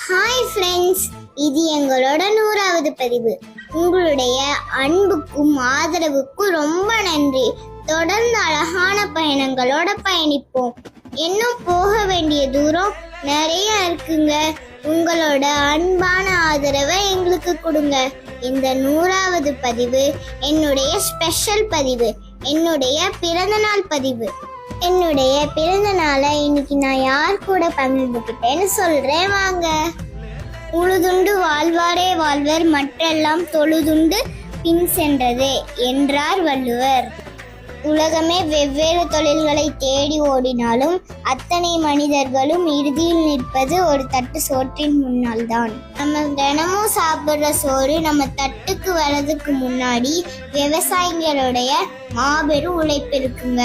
Hi friends, இது எங்களோட 100வது பதிவு. உங்களுடைய அன்புக்கும் ஆதரவுக்கும் ரொம்ப நன்றி. தொடர்ந்து அழகான பயணங்களோட பயணிப்போம். இன்னும் போக வேண்டிய தூரம் நிறைய இருக்குங்க. உங்களோட அன்பான ஆதரவை எங்களுக்கு கொடுங்க. இந்த 100வது பதிவு என்னுடைய ஸ்பெஷல் பதிவு, என்னுடைய பிறந்தநாள் பதிவு. என்னுடைய பிறந்த நாளை இன்னைக்கு நான் யார் கூட பகிர்ந்துக்கிட்டேன்னு சொல்றேன் வாங்க. உழுதுண்டு வாழ்வாரே வாழ்வர், மற்றெல்லாம் தொழுதுண்டு பின் சென்றது என்றார் வள்ளுவர். உலகமே வெவ்வேறு தொழில்களை தேடி ஓடினாலும் அத்தனை மனிதர்களும் இறுதியில் நிற்பது ஒரு தட்டு சோற்றின் முன்னால் தான். நம்ம தினமும் சாப்பிட்ற சோறு நம்ம தட்டுக்கு வர்றதுக்கு முன்னாடி விவசாயிகளுடைய மாபெரும் உழைப்பு இருக்குங்க.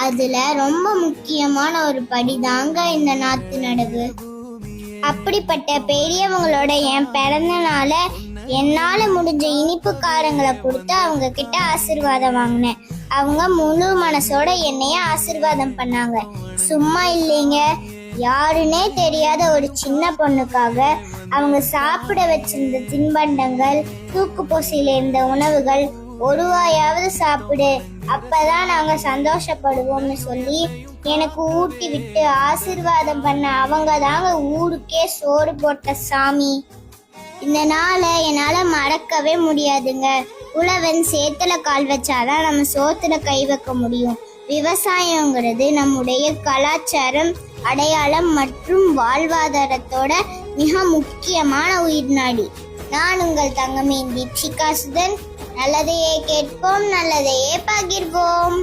அதுல ரொம்ப முக்கியமான ஒரு படி தாங்க இந்த நாத்து நடவு. அப்படிப்பட்ட பெரியவங்களோட என் பிறந்த நாள என்னால முடிஞ்ச இனிப்பு காரங்களை கொடுத்து அவங்க கிட்ட ஆசீர்வாதம் வாங்கினேன். அவங்க முழு மனசோட என்னைய ஆசீர்வாதம் பண்ணாங்க. சும்மா இல்லைங்க, யாருன்னே தெரியாத ஒரு சின்ன பொண்ணுக்காக அவங்க சாப்பிட வச்சிருந்த தின்பண்டங்கள், தூக்கு போசையில இருந்த உணவுகள், ஒரு வாயாவது சாப்பிடு, அப்பதான் நாங்க சந்தோஷப்படுவோம்னு சொல்லி எனக்கு ஊட்டி விட்டு ஆசீர்வாதம் பண்ண அவங்க தாங்க ஊருக்கே சோறு போட்ட சாமி. இந்த நாளை என்னால மறக்கவே முடியாதுங்க. உழவன் சேத்துல கால் வச்சாதான் நம்ம சோத்துல கை வைக்க முடியும். விவசாயங்கிறது நம்முடைய கலாச்சாரம், அடையாளம் மற்றும் வாழ்வாதாரத்தோட மிக முக்கியமான உயிர்நாடி. நான் உங்கள் தங்கமேன் தீப்ஷிகா சுதன். நல்லதையே கேட்போம், நல்லதையே பகிர்வோம்.